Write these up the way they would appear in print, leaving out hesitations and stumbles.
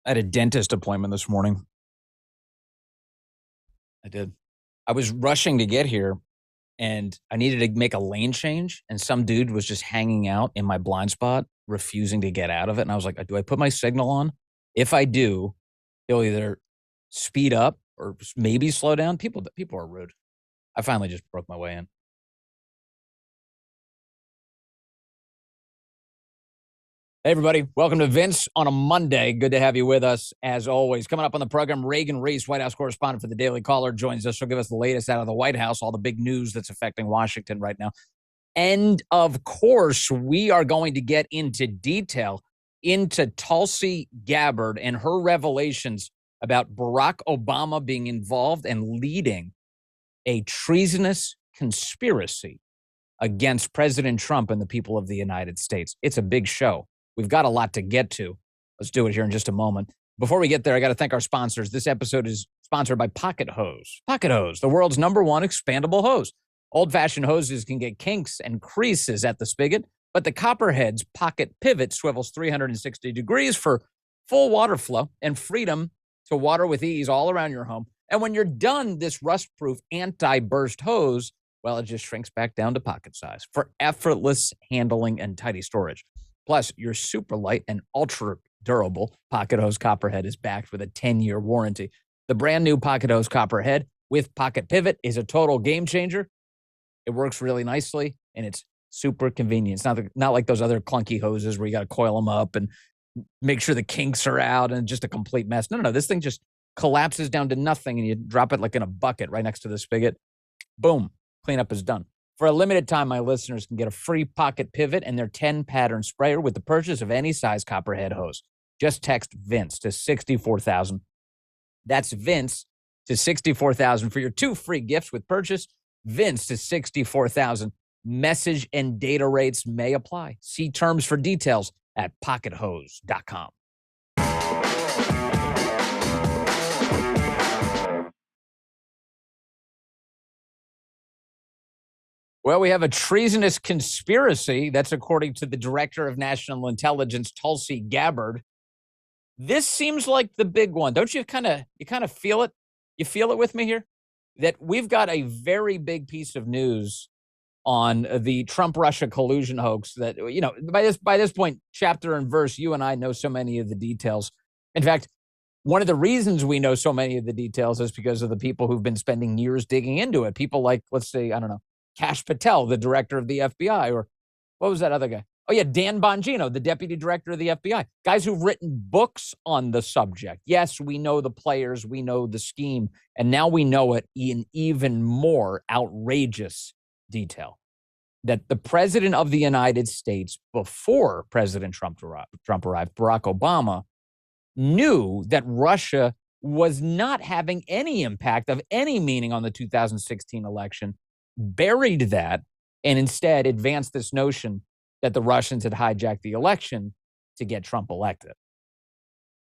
I had a dentist appointment this morning. I did. I was rushing to get here and I needed to make a lane change, and some dude was just hanging out in my blind spot, refusing to get out of it. And I was like, do I put my signal on? If I do, he'll either speed up or maybe slow down. People are rude. I finally just broke my way in. Hey, everybody. Welcome to Vince on a Monday. Good to have you with us, as always. Coming up on the program, Reagan Reese, White House correspondent for the Daily Caller, joins us. She'll give us the latest out of the White House, all the big news that's affecting Washington right now. And, of course, we are going to get into detail into Tulsi Gabbard and her revelations about Barack Obama being involved and leading a treasonous conspiracy against President Trump and the people of the United States. It's a big show. We've got a lot to get to. Let's do it here in just a moment. Before we get there, I got to thank our sponsors. This episode is sponsored by Pocket Hose. Pocket Hose, the world's #1 expandable hose. Old-fashioned hoses can get kinks and creases at the spigot, but the Copperhead's Pocket Pivot swivels 360 degrees for full water flow and freedom to water with ease all around your home. And when you're done, this rust-proof anti-burst hose, well, it just shrinks back down to pocket size for effortless handling and tidy storage. Plus, your super light and ultra durable Pocket Hose Copperhead is backed with a 10-year warranty. The brand new Pocket Hose Copperhead with Pocket Pivot is a total game changer. It works really nicely, and it's super convenient. It's not like those other clunky hoses where you got to coil them up and make sure the kinks are out and just a complete mess. No. This thing just collapses down to nothing, and you drop it like in a bucket right next to the spigot. Boom. Cleanup is done. For a limited time, my listeners can get a free Pocket Pivot and their 10-pattern sprayer with the purchase of any size Copperhead hose. Just text Vince to 64,000. That's Vince to 64,000 for your 2 free gifts with purchase. Vince to 64,000. Message and data rates may apply. See terms for details at pockethose.com. Well, we have a treasonous conspiracy. That's according to the Director of National Intelligence, Tulsi Gabbard. This seems like the big one. Don't you kind of feel it? You feel it with me here? That we've got a very big piece of news on the Trump-Russia collusion hoax that, by this point, chapter and verse, you and I know so many of the details. In fact, one of the reasons we know so many of the details is because of the people who've been spending years digging into it. People like, let's say, I don't know, Kash Patel, the director of the FBI, or what was that other guy? Oh, yeah, Dan Bongino, the deputy director of the FBI. Guys who've written books on the subject. Yes, we know the players, we know the scheme, and now we know it in even more outrageous detail. That the president of the United States, before President Trump arrived, Barack Obama, knew that Russia was not having any impact of any meaning on the 2016 election, buried that, and instead advanced this notion that the Russians had hijacked the election to get Trump elected.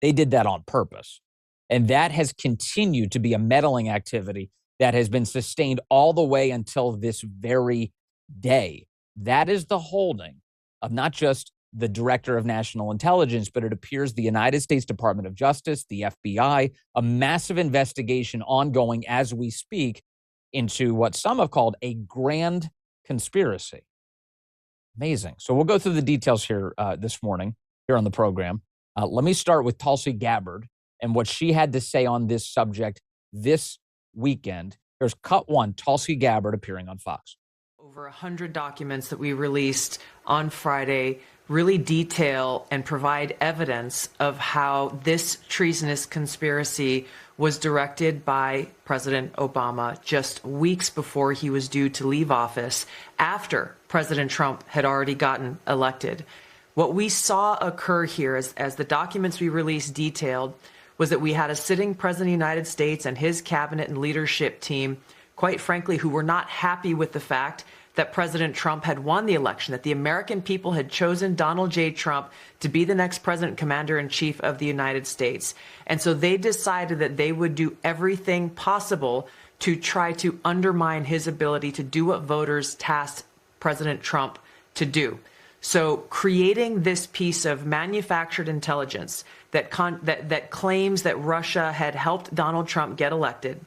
They did that on purpose. And that has continued to be a meddling activity that has been sustained all the way until this very day. That is the holding of not just the Director of National Intelligence, but it appears the United States Department of Justice, the FBI, a massive investigation ongoing as we speak into what some have called a grand conspiracy. Amazing. So we'll go through the details here this morning here on the program. Let me start with Tulsi Gabbard and what she had to say on this subject this weekend. Here's cut one, Tulsi Gabbard appearing on Fox. Over 100 documents that we released on Friday really detail and provide evidence of how this treasonous conspiracy was directed by President Obama just weeks before he was due to leave office, after President Trump had already gotten elected. What we saw occur here, as the documents we released detailed, was that we had a sitting president of the United States and his cabinet and leadership team, quite frankly, who were not happy with the fact that President Trump had won the election, that the American people had chosen Donald J. Trump to be the next president, commander-in-chief of the United States. And so they decided that they would do everything possible to try to undermine his ability to do what voters tasked President Trump to do. So creating this piece of manufactured intelligence that claims that Russia had helped Donald Trump get elected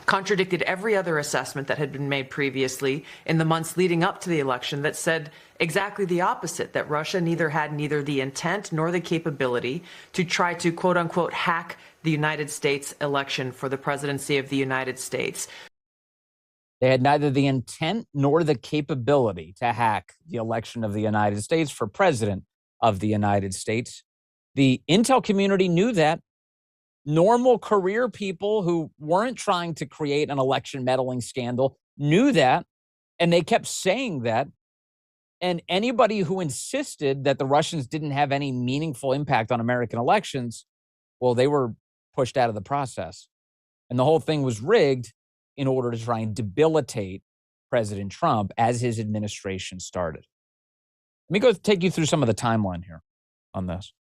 contradicted every other assessment that had been made previously in the months leading up to the election that said exactly the opposite, that Russia had neither the intent nor the capability to try to, quote unquote, hack the United States election for the presidency of the United States. They had neither the intent nor the capability to hack the election of the United States for president of the United States. The intel community knew that. Normal career people who weren't trying to create an election meddling scandal knew that, and they kept saying that. And anybody who insisted that the Russians didn't have any meaningful impact on American elections, well, they were pushed out of the process. And the whole thing was rigged in order to try and debilitate President Trump as his administration started. Let me go take you through some of the timeline here on this.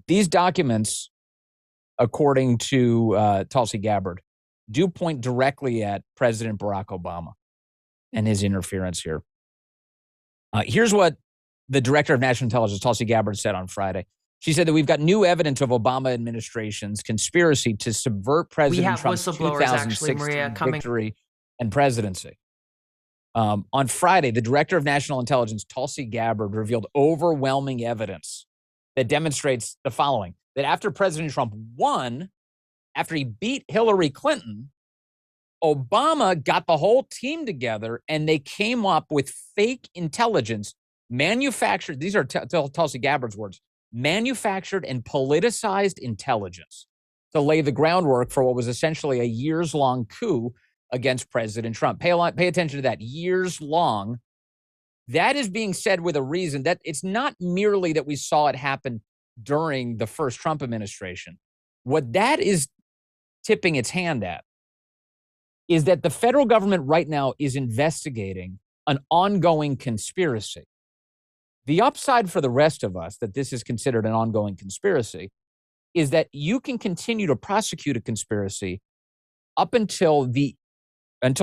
These documents, according to Tulsi Gabbard, do point directly at President Barack Obama and his interference here. Here's what the director of national intelligence, Tulsi Gabbard, said on Friday. She said that we've got new evidence of Obama administration's conspiracy to subvert President Trump's 2016 victory and presidency. On Friday, the director of national intelligence, Tulsi Gabbard, revealed overwhelming evidence that demonstrates the following: that after President Trump won, after he beat Hillary Clinton, Obama got the whole team together and they came up with fake intelligence, manufactured, these are Tulsi Gabbard's words, manufactured and politicized intelligence to lay the groundwork for what was essentially a years-long coup against President Trump. Pay attention to that, years long. That is being said with a reason. That it's not merely that we saw it happen during the first Trump administration. What that is tipping its hand at is that the federal government right now is investigating an ongoing conspiracy. The upside for the rest of us that this is considered an ongoing conspiracy is that you can continue to prosecute a conspiracy up until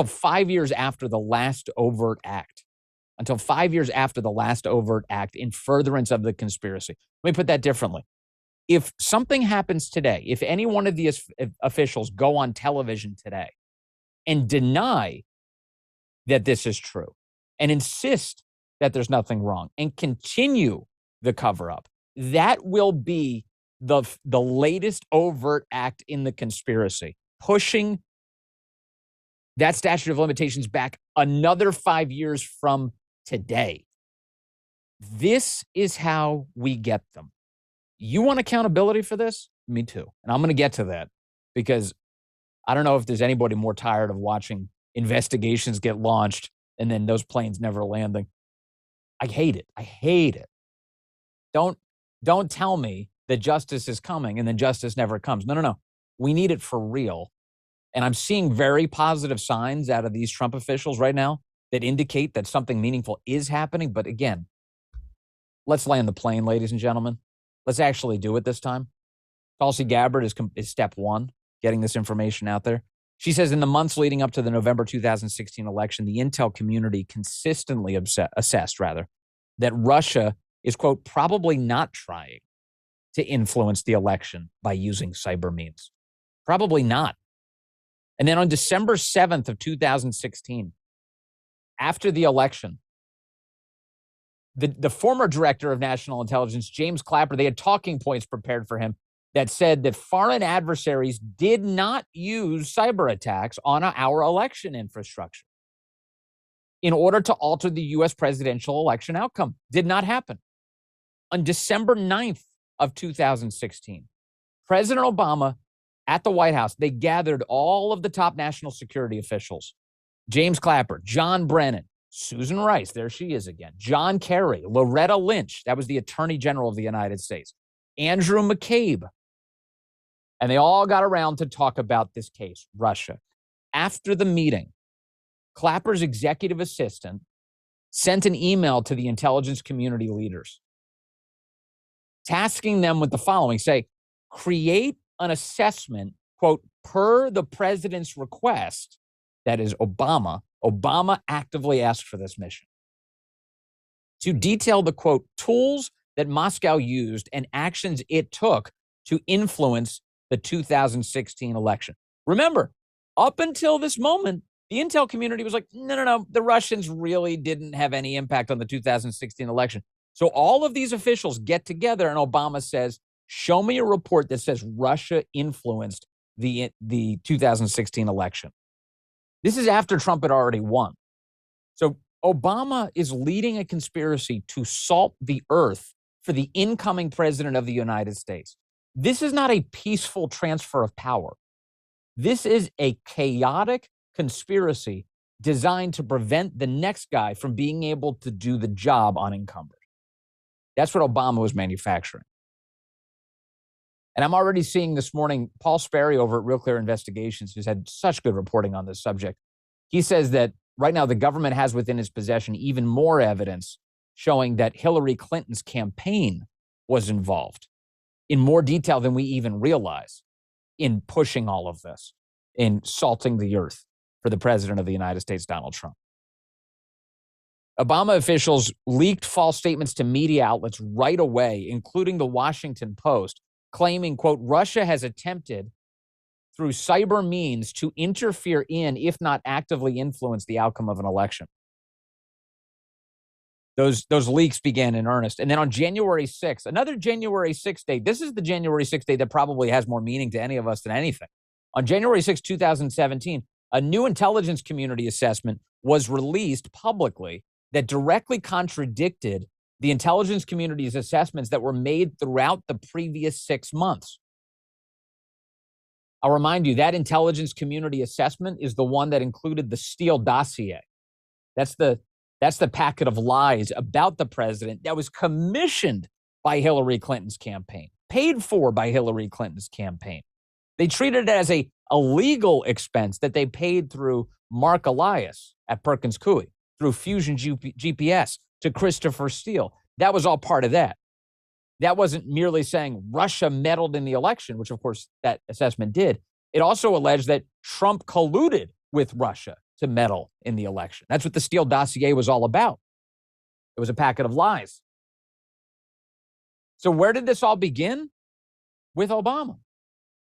5 years after the last overt act. Until 5 years after the last overt act in furtherance of the conspiracy. Let me put that differently. If something happens today, if any one of these officials go on television today and deny that this is true and insist that there's nothing wrong and continue the cover-up, that will be the latest overt act in the conspiracy, pushing that statute of limitations back another 5 years from today. This is how we get them. You want accountability for this? Me too. And I'm going to get to that because I don't know if there's anybody more tired of watching investigations get launched and then those planes never landing. I hate it. I hate it. Don't tell me that justice is coming and then justice never comes. No. We need it for real. And I'm seeing very positive signs out of these Trump officials right now that indicate that something meaningful is happening. But again, let's land the plane, ladies and gentlemen. Let's actually do it this time. Tulsi Gabbard is step one, getting this information out there. She says in the months leading up to the November 2016 election, the intel community consistently assessed that Russia is, quote, probably not trying to influence the election by using cyber means. Probably not. And then on December 7th of 2016, after the election, the former director of national intelligence, James Clapper, they had talking points prepared for him that said that foreign adversaries did not use cyber attacks on our election infrastructure in order to alter the U.S. presidential election outcome. Did not happen. On December 9th of 2016, President Obama at the White House, they gathered all of the top national security officials. James Clapper, John Brennan, Susan Rice, there she is again, John Kerry, Loretta Lynch, that was the Attorney General of the United States, Andrew McCabe. And they all got around to talk about this case, Russia. After the meeting, Clapper's executive assistant sent an email to the intelligence community leaders, tasking them with the following, say, create an assessment, quote, per the president's request, that is Obama actively asked for this mission, to detail the, quote, tools that Moscow used and actions it took to influence the 2016 election. Remember, up until this moment, the intel community was like, no, the Russians really didn't have any impact on the 2016 election. So all of these officials get together and Obama says, show me a report that says Russia influenced the 2016 election. This is after Trump had already won. So Obama is leading a conspiracy to salt the earth for the incoming president of the United States. This is not a peaceful transfer of power. This is a chaotic conspiracy designed to prevent the next guy from being able to do the job unencumbered. That's what Obama was manufacturing. And I'm already seeing this morning, Paul Sperry over at Real Clear Investigations, who's had such good reporting on this subject. He says that right now the government has within its possession even more evidence showing that Hillary Clinton's campaign was involved in more detail than we even realize in pushing all of this, in salting the earth for the president of the United States, Donald Trump. Obama officials leaked false statements to media outlets right away, including the Washington Post, claiming, quote, Russia has attempted through cyber means to interfere in, if not actively influence, the outcome of an election. Those leaks began in earnest. And then on January 6th, another January 6th date, this is the January 6th date that probably has more meaning to any of us than anything. On January 6th, 2017, a new intelligence community assessment was released publicly that directly contradicted the intelligence community's assessments that were made throughout the previous 6 months. I'll remind you, that intelligence community assessment is the one that included the Steele dossier. That's the packet of lies about the president that was commissioned by Hillary Clinton's campaign, paid for by Hillary Clinton's campaign. They treated it as a legal expense that they paid through Mark Elias at Perkins Coie, through Fusion GPS to Christopher Steele. That was all part of that. That wasn't merely saying Russia meddled in the election, which of course that assessment did. It also alleged that Trump colluded with Russia to meddle in the election. That's what the Steele dossier was all about. It was a packet of lies. So where did this all begin? With Obama.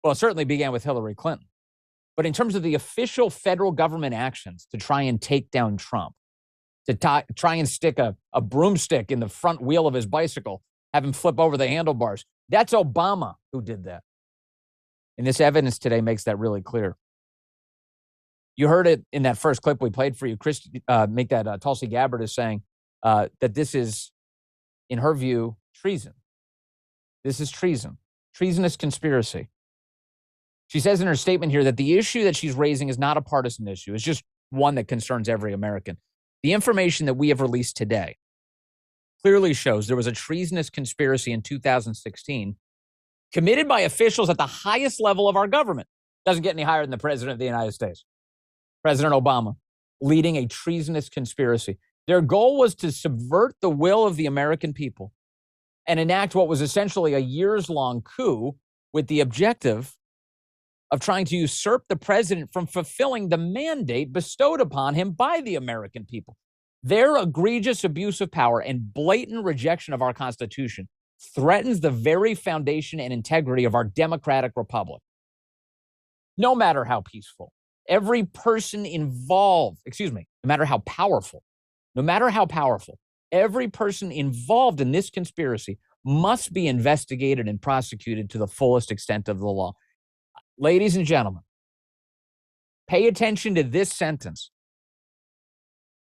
Well, it certainly began with Hillary Clinton. But in terms of the official federal government actions to try and take down Trump, to try and stick a broomstick in the front wheel of his bicycle, have him flip over the handlebars, that's Obama who did that. And this evidence today makes that really clear. You heard it in that first clip we played for you. Tulsi Gabbard is saying that this is, in her view, treason. This is treason, treasonous conspiracy. She says in her statement here that the issue that she's raising is not a partisan issue. It's just one that concerns every American. The information that we have released today clearly shows there was a treasonous conspiracy in 2016 committed by officials at the highest level of our government. Doesn't get any higher than the president of the United States. President Obama leading a treasonous conspiracy. Their goal was to subvert the will of the American people and enact what was essentially a years-long coup with the objective of trying to usurp the president from fulfilling the mandate bestowed upon him by the American people. Their egregious abuse of power and blatant rejection of our Constitution threatens the very foundation and integrity of our democratic republic. No matter how peaceful, every person involved, no matter how powerful, every person involved in this conspiracy must be investigated and prosecuted to the fullest extent of the law. Ladies and gentlemen, pay attention to this sentence.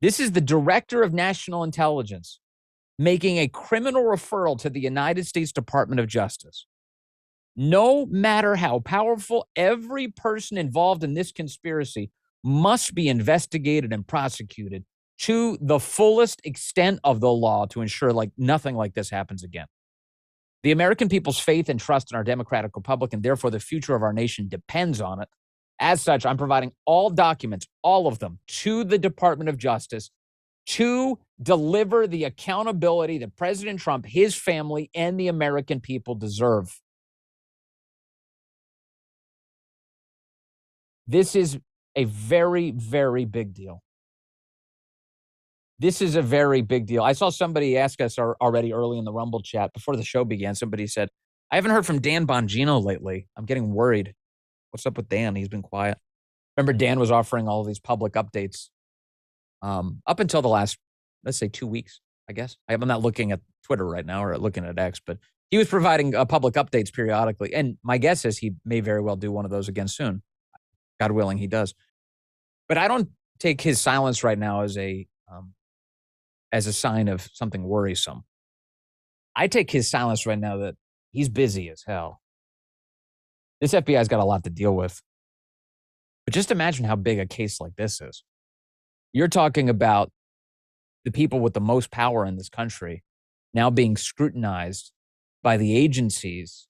This is the Director of National Intelligence making a criminal referral to the United States Department of Justice. No matter how powerful, every person involved in this conspiracy must be investigated and prosecuted to the fullest extent of the law to ensure nothing like this happens again. The American people's faith and trust in our democratic republic, and therefore the future of our nation, depends on it. As such, I'm providing all documents, all of them, to the Department of Justice to deliver the accountability that President Trump, his family, and the American people deserve. This is a very, very big deal. This is a very big deal. I saw somebody ask us already early in the Rumble chat before the show began. Somebody said, I haven't heard from Dan Bongino lately. I'm getting worried. What's up with Dan? He's been quiet. Remember, Dan was offering all of these public updates up until the last, let's say, 2 weeks, I guess. I'm not looking at Twitter right now or looking at X, but he was providing public updates periodically. And my guess is he may very well do one of those again soon. God willing, he does. But I don't take his silence right now as a sign of something worrisome. I take his silence right now that he's busy as hell. This FBI's got a lot to deal with. But just imagine how big a case like this is. You're talking about the people with the most power in this country now being scrutinized by the agencies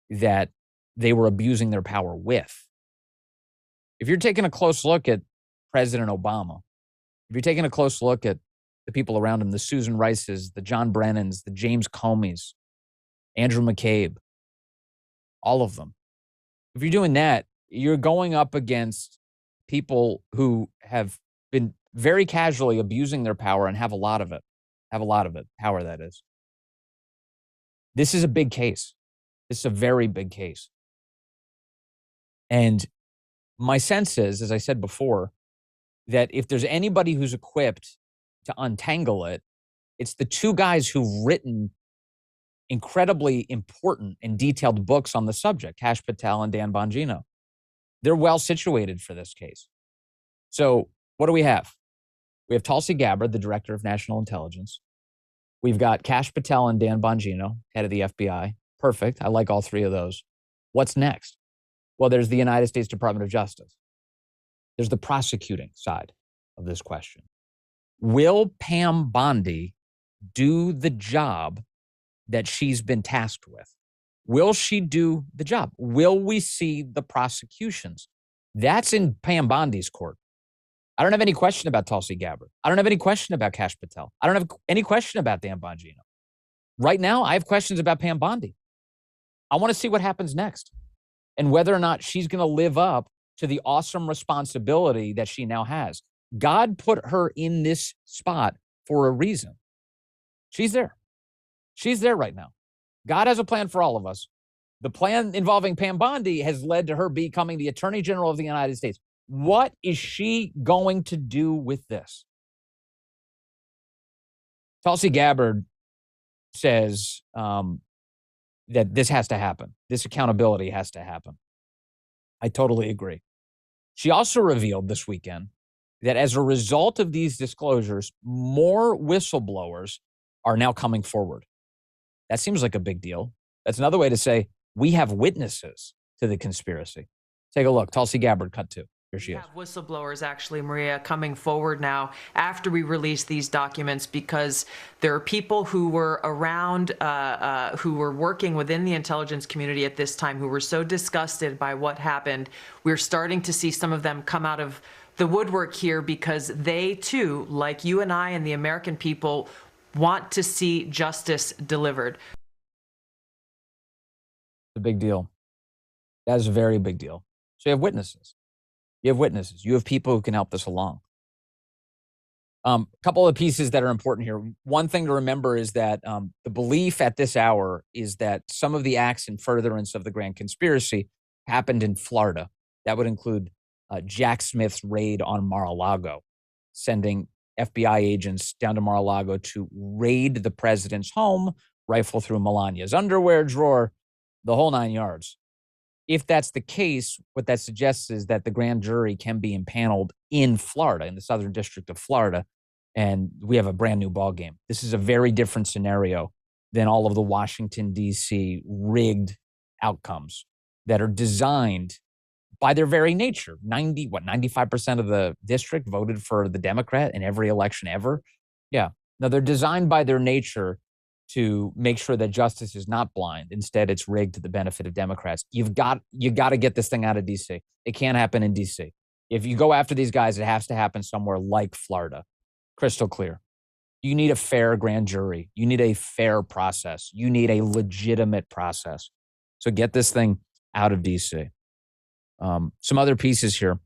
that they were abusing their power with. If you're taking a close look at President Obama, if you're taking a close look at the people around him, the Susan Rices, the John Brennans, the James Comeys, Andrew McCabe, all of them. If you're doing that, you're going up against people who have been very casually abusing their power and have a lot of it. Power, that is. This is a big case. This is a very big case. And my sense is, as I said before, that if there's anybody who's equipped to untangle it, it's the two guys who've written incredibly important and detailed books on the subject, Kash Patel and Dan Bongino. They're well situated for this case. So what do we have? We have Tulsi Gabbard, the director of national intelligence. We've got Kash Patel and Dan Bongino, head of the FBI. Perfect. I like all three of those. What's next? Well, there's the United States Department of Justice. There's the prosecuting side of this question. Will Pam Bondi do the job that she's been tasked with? Will she do the job? Will we see the prosecutions? That's in Pam Bondi's court. I don't have any question about Tulsi Gabbard. I don't have any question about Kash Patel. I don't have any question about Dan Bongino. Right now, I have questions about Pam Bondi. I want to see what happens next and whether or not she's going to live up to the awesome responsibility that she now has. God put her in this spot for a reason. She's there. She's there right now. God has a plan for all of us. The plan involving Pam Bondi has led to her becoming the Attorney General of the United States. What is she going to do with this? Tulsi Gabbard says that this has to happen. This accountability has to happen. I totally agree. She also revealed this weekend that as a result of these disclosures, more whistleblowers are now coming forward. That seems like a big deal. That's another way to say we have witnesses to the conspiracy. Take a look. Tulsi Gabbard, cut 2. Here she is. We have whistleblowers, actually, Maria, coming forward now after we release these documents because there are people who were around, who were working within the intelligence community at this time who were so disgusted by what happened. We're starting to see some of them come out of the woodwork here because they, too, like you and I and the American people, want to see justice delivered. It's a big deal. That is a very big deal. So you have witnesses. You have witnesses. You have people who can help this along. A couple of pieces that are important here. One thing to remember is that the belief at this hour is that some of the acts in furtherance of the grand conspiracy happened in Florida. That would include Jack Smith's raid on Mar-a-Lago, sending FBI agents down to Mar-a-Lago to raid the president's home, rifle through Melania's underwear drawer, the whole 9 yards. If that's the case, what that suggests is that the grand jury can be impaneled in Florida, in the Southern District of Florida, and we have a brand new ballgame. This is a very different scenario than all of the Washington, D.C. rigged outcomes that are designed by their very nature. 95% of the district voted for the Democrat in every election ever? Yeah. Now, they're designed by their nature to make sure that justice is not blind. Instead, it's rigged to the benefit of Democrats. You got to get this thing out of D.C. It can't happen in D.C. If you go after these guys, it has to happen somewhere like Florida. Crystal clear. You need a fair grand jury. You need a fair process. You need a legitimate process. So get this thing out of D.C. Some other pieces here.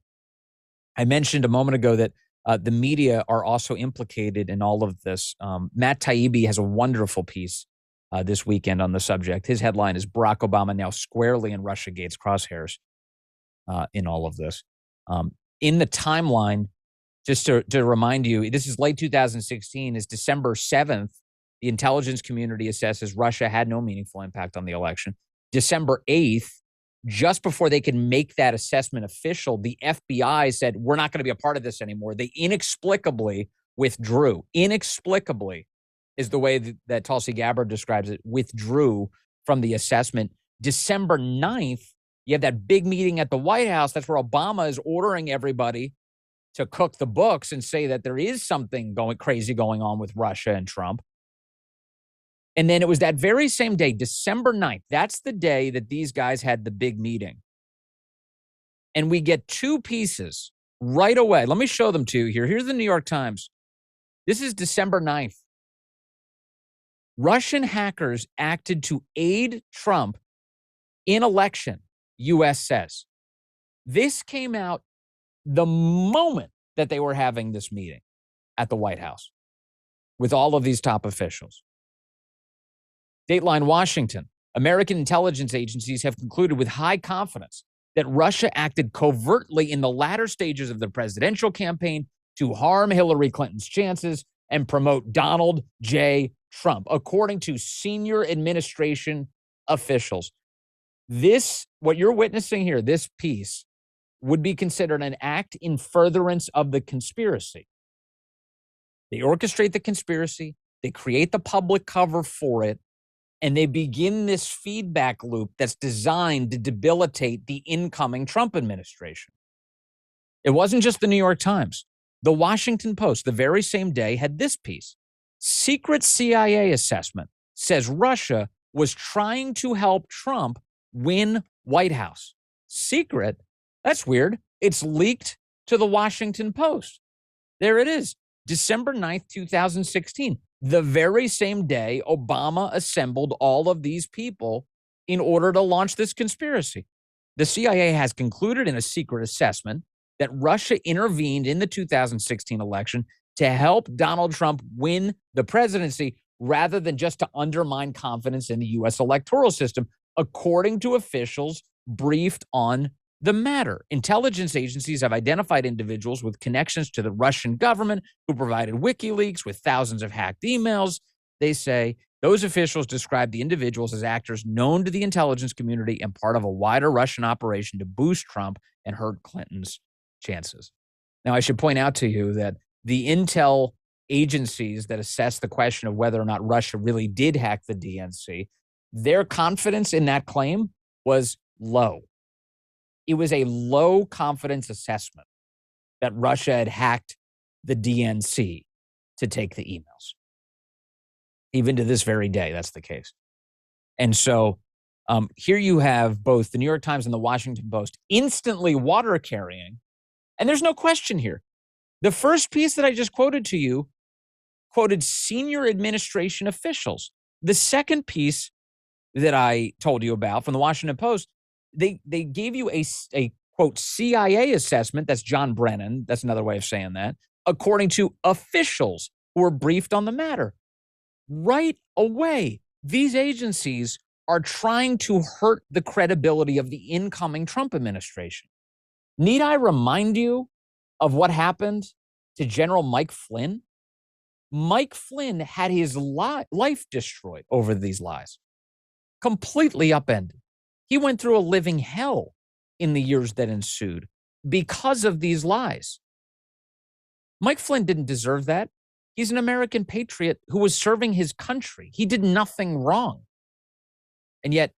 I mentioned a moment ago that The media are also implicated in all of this. Matt Taibbi has a wonderful piece this weekend on the subject. His headline is Barack Obama now squarely in Russiagate's crosshairs in all of this. In the timeline, just to remind you, this is late 2016, is December 7th. The intelligence community assesses Russia had no meaningful impact on the election. December 8th, just before they could make that assessment official, the FBI said, we're not going to be a part of this anymore. They inexplicably withdrew. Inexplicably is the way that Tulsi Gabbard describes it, withdrew from the assessment. December 9th, you have that big meeting at the White House. That's where Obama is ordering everybody to cook the books and say that there is something crazy going on with Russia and Trump. And then it was that very same day, December 9th. That's the day that these guys had the big meeting. And we get two pieces right away. Let me show them to you here. Here's the New York Times. This is December 9th. Russian hackers acted to aid Trump in election, U.S. says. This came out the moment that they were having this meeting at the White House with all of these top officials. Dateline Washington. American intelligence agencies have concluded with high confidence that Russia acted covertly in the latter stages of the presidential campaign to harm Hillary Clinton's chances and promote Donald J. Trump, according to senior administration officials. This, what you're witnessing here, this piece, would be considered an act in furtherance of the conspiracy. They orchestrate the conspiracy, they create the public cover for it, and they begin this feedback loop that's designed to debilitate the incoming Trump administration. It wasn't just the New York Times. The Washington Post, the very same day, had this piece. Secret CIA assessment says Russia was trying to help Trump win White House. Secret? That's weird. It's leaked to the Washington Post. There it is, December 9th, 2016. The very same day, Obama assembled all of these people in order to launch this conspiracy. The CIA has concluded in a secret assessment that Russia intervened in the 2016 election to help Donald Trump win the presidency rather than just to undermine confidence in the U.S. electoral system, according to officials briefed on the matter. Intelligence agencies have identified individuals with connections to the Russian government who provided WikiLeaks with thousands of hacked emails. They say those officials describe the individuals as actors known to the intelligence community and part of a wider Russian operation to boost Trump and hurt Clinton's chances. Now, I should point out to you that the intel agencies that assess the question of whether or not Russia really did hack the DNC, their confidence in that claim was low. It was a low confidence assessment that Russia had hacked the DNC to take the emails. Even to this very day, that's the case. And so here you have both the New York Times and the Washington Post instantly water carrying. And there's no question here. The first piece that I just quoted to you quoted senior administration officials. The second piece that I told you about from the Washington Post, they gave you a quote CIA assessment. That's John Brennan. That's another way of saying that. According to officials who were briefed on the matter. Right away, these agencies are trying to hurt the credibility of the incoming Trump administration. Need I remind you of what happened to General Mike Flynn? Mike Flynn had his life destroyed over these lies. Completely upended. He went through a living hell in the years that ensued because of these lies. Mike Flynn didn't deserve that. He's an American patriot who was serving his country. He did nothing wrong. And yet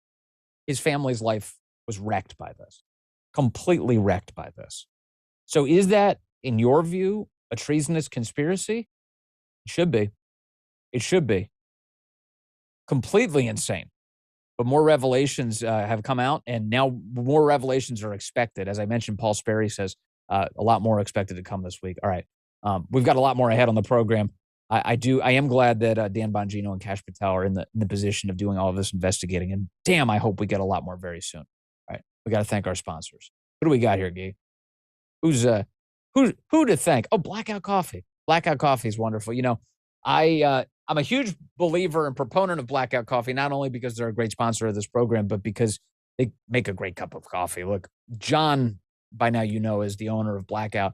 his family's life was wrecked by this, completely wrecked by this. So is that, in your view, a treasonous conspiracy? It should be. It should be. Completely insane. But more revelations have come out, and now more revelations are expected. As I mentioned, Paul Sperry says a lot more expected to come this week. All right. We've got a lot more ahead on the program. I am glad that Dan Bongino and Kash Patel are in the position of doing all of this investigating. And damn, I hope we get a lot more very soon. All right. We got to thank our sponsors. What do we got here, Guy? Who's Who to thank? Oh, Blackout Coffee. Blackout Coffee is wonderful. I'm a huge believer and proponent of Blackout Coffee, not only because they're a great sponsor of this program, but because they make a great cup of coffee. Look, John, by now is the owner of Blackout.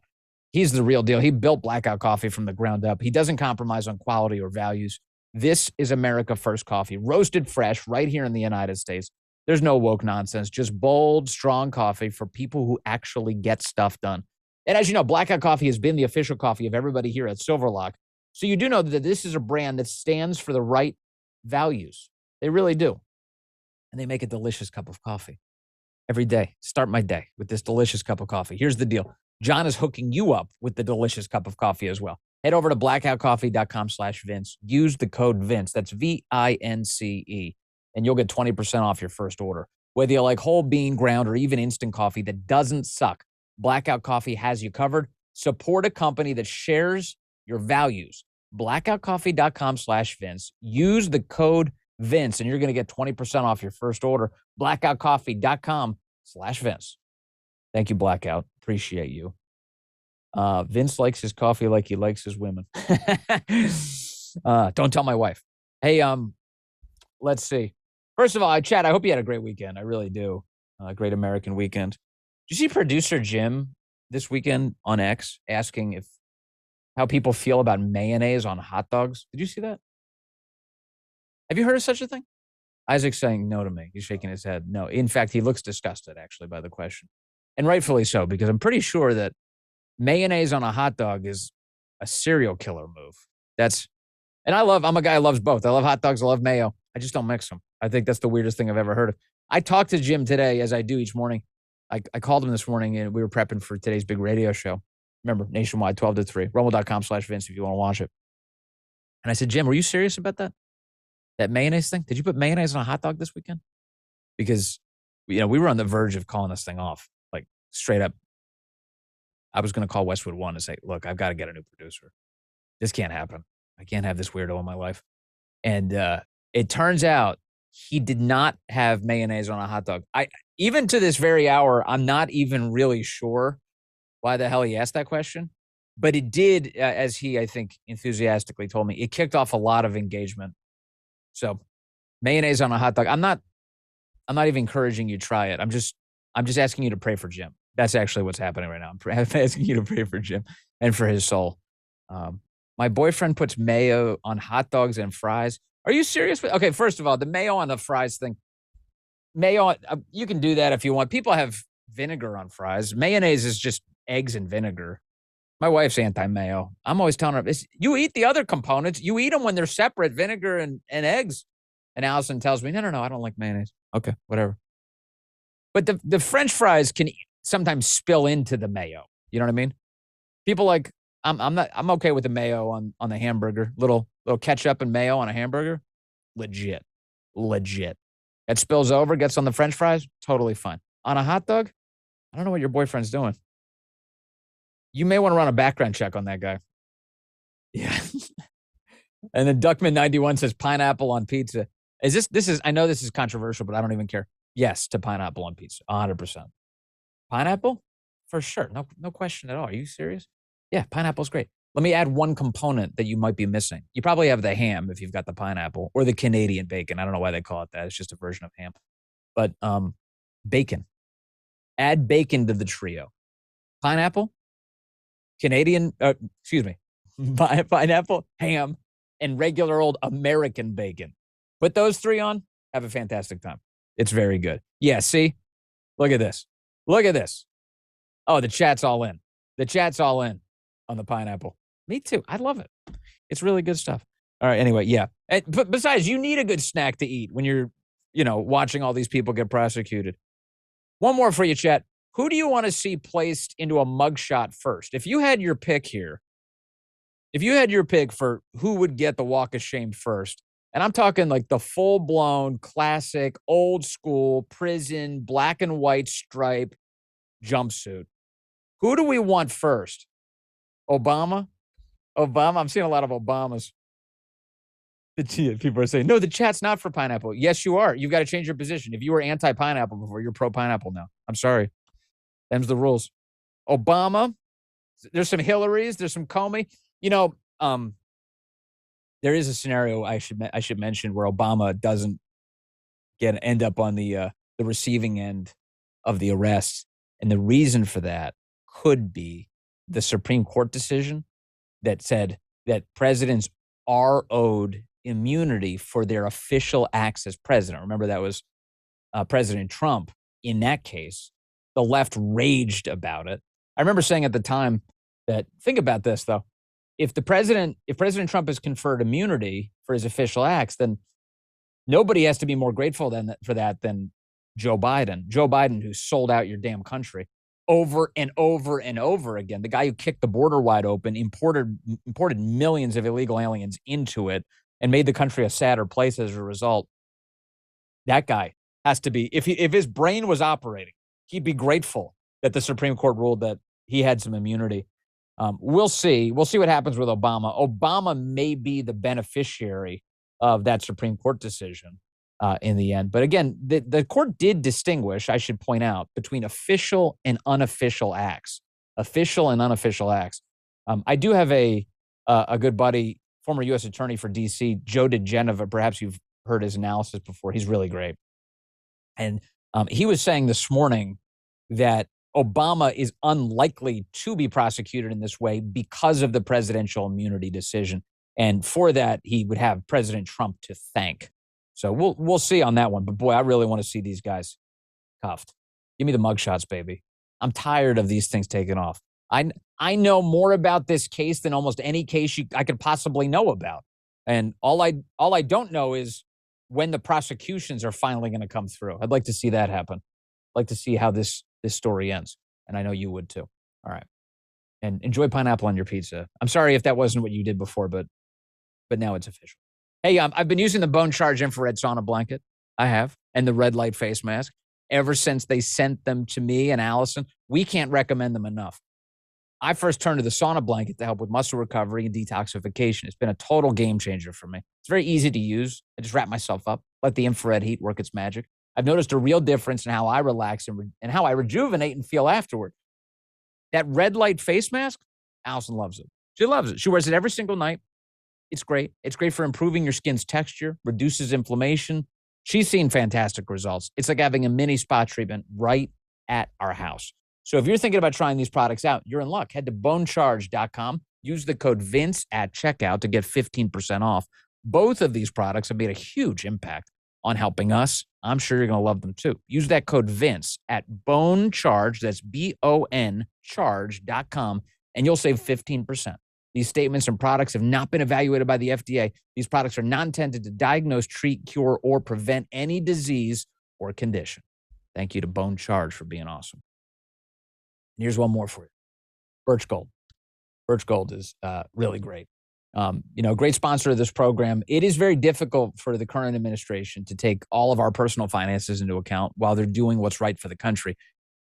He's the real deal. He built Blackout Coffee from the ground up. He doesn't compromise on quality or values. This is America First coffee, roasted fresh right here in the United States. There's no woke nonsense, just bold, strong coffee for people who actually get stuff done. And as you know, Blackout Coffee has been the official coffee of everybody here at Silverlock. So you do know that this is a brand that stands for the right values. They really do. And they make a delicious cup of coffee every day. Start my day with this delicious cup of coffee. Here's the deal. John is hooking you up with the delicious cup of coffee as well. Head over to blackoutcoffee.com/Vince. Use the code Vince. That's VINCE. And you'll get 20% off your first order. Whether you like whole bean, ground, or even instant coffee that doesn't suck, Blackout Coffee has you covered. Support a company that shares your values. Blackoutcoffee.com/Vince. Use the code Vince, and you're going to get 20% off your first order. Blackoutcoffee.com/Vince. Thank you, Blackout. Appreciate you. Vince likes his coffee like he likes his women. Don't tell my wife. Hey, let's see. First of all, Chad, I hope you had a great weekend. I really do. Great American weekend. Did you see producer Jim this weekend on X asking how people feel about mayonnaise on hot dogs? Did you see that? Have you heard of such a thing? Isaac's saying no to me. He's shaking his head. No. In fact, he looks disgusted, actually, by the question. And rightfully so, because I'm pretty sure that mayonnaise on a hot dog is a serial killer move. I'm a guy who loves both. I love hot dogs. I love mayo. I just don't mix them. I think that's the weirdest thing I've ever heard of. I talked to Jim today, as I do each morning. I called him this morning, and we were prepping for today's big radio show. Remember, nationwide, 12 to 3. Rumble.com/Vince if you want to watch it. And I said, Jim, were you serious about that? That mayonnaise thing? Did you put mayonnaise on a hot dog this weekend? Because, we were on the verge of calling this thing off. Like, straight up. I was going to call Westwood One and say, look, I've got to get a new producer. This can't happen. I can't have this weirdo in my life. And it turns out he did not have mayonnaise on a hot dog. Even to this very hour, I'm not even really sure why the hell he asked that question. But it did, as he, I think, enthusiastically told me, it kicked off a lot of engagement. So mayonnaise on a hot dog. I'm not even encouraging you to try it. I'm just asking you to pray for Jim. That's actually what's happening right now. I'm asking you to pray for Jim and for his soul. My boyfriend puts mayo on hot dogs and fries. Are you serious? Okay, first of all, the mayo on the fries thing. Mayo, you can do that if you want. People have vinegar on fries. Mayonnaise is just eggs and vinegar. My wife's anti-mayo. I'm always telling her, you eat the other components. You eat them when they're separate, vinegar and eggs. And Allison tells me, no, I don't like mayonnaise. Okay, whatever. But the French fries can sometimes spill into the mayo. You know what I mean? People like, I'm okay with the mayo on the hamburger. Little ketchup and mayo on a hamburger. Legit. That spills over, gets on the French fries. Totally fine. On a hot dog, I don't know what your boyfriend's doing. You may want to run a background check on that guy. Yeah. And then Duckman91 says pineapple on pizza. I know this is controversial, but I don't even care. Yes, to pineapple on pizza. 100%. Pineapple? For sure. No question at all. Are you serious? Yeah, pineapple's great. Let me add one component that you might be missing. You probably have the ham if you've got the pineapple, or the Canadian bacon. I don't know why they call it that. It's just a version of ham. But bacon. Add bacon to the trio. Pineapple, pineapple, ham, and regular old American bacon. Put those three on, have a fantastic time. It's very good. Yeah, see? Look at this. Oh, the chat's all in. On the pineapple. Me too. I love it. It's really good stuff. All right, anyway, yeah. But besides, you need a good snack to eat when you're, watching all these people get prosecuted. One more for you, chat. Who do you want to see placed into a mugshot first? If you had your pick here, for who would get the walk of shame first, and I'm talking like the full-blown, classic, old-school, prison, black and white stripe jumpsuit, who do we want first? Obama? I'm seeing a lot of Obamas. People are saying, no, the chat's not for pineapple. Yes, you are. You've got to change your position. If you were anti-pineapple before, you're pro-pineapple now. I'm sorry. Them's the rules. Obama There's some Hillarys, there's some Comey. You know, there is a scenario I should mention where Obama doesn't end up on the receiving end of the arrest, and the reason for that could be the Supreme Court decision that said that presidents are owed immunity for their official acts as president. Remember, that was President Trump. In that case, the left raged about it. I remember saying at the time that, think about this though, if President Trump has conferred immunity for his official acts, then nobody has to be more grateful for that than Joe Biden. Joe Biden, who sold out your damn country over and over and over again. The guy who kicked the border wide open, imported millions of illegal aliens into it, and made the country a sadder place as a result. That guy has to be, if his brain was operating, he'd be grateful that the Supreme Court ruled that he had some immunity. We'll see. We'll see what happens with Obama. Obama may be the beneficiary of that Supreme Court decision in the end. But again, the court did distinguish, I should point out, between official and unofficial acts. Official and unofficial acts. I do have a good buddy, former U.S. Attorney for D.C., Joe DeGeneva. Perhaps you've heard his analysis before. He's really great. And he was saying this morning that Obama is unlikely to be prosecuted in this way because of the presidential immunity decision. And for that, he would have President Trump to thank. So we'll see on that one. But boy, I really want to see these guys cuffed. Give me the mugshots, baby. I'm tired of these things taking off. I know more about this case than almost any case I could possibly know about. And all I don't know is when the prosecutions are finally going to come through. I'd like to see that happen. I'd like to see how this story ends. And I know you would too. All right. And enjoy pineapple on your pizza. I'm sorry if that wasn't what you did before, but now it's official. Hey, I've been using the Bone Charge infrared sauna blanket. I have. And the red light face mask ever since they sent them to me and Allison. We can't recommend them enough. I first turned to the sauna blanket to help with muscle recovery and detoxification. It's been a total game changer for me. It's very easy to use. I just wrap myself up, let the infrared heat work its magic. I've noticed a real difference in how I relax and how I rejuvenate and feel afterward. That red light face mask, Allison loves it. She loves it. She wears it every single night. It's great. It's great for improving your skin's texture, reduces inflammation. She's seen fantastic results. It's like having a mini spa treatment right at our house. So if you're thinking about trying these products out, you're in luck. Head to bonecharge.com. Use the code Vince at checkout to get 15% off. Both of these products have made a huge impact on helping us. I'm sure you're going to love them too. Use that code Vince at bonecharge, that's BON charge.com, and you'll save 15%. These statements and products have not been evaluated by the FDA. These products are not intended to diagnose, treat, cure, or prevent any disease or condition. Thank you to Bone Charge for being awesome. And here's one more for you. Birch Gold. Birch Gold is really great. Great sponsor of this program. It is very difficult for the current administration to take all of our personal finances into account while they're doing what's right for the country.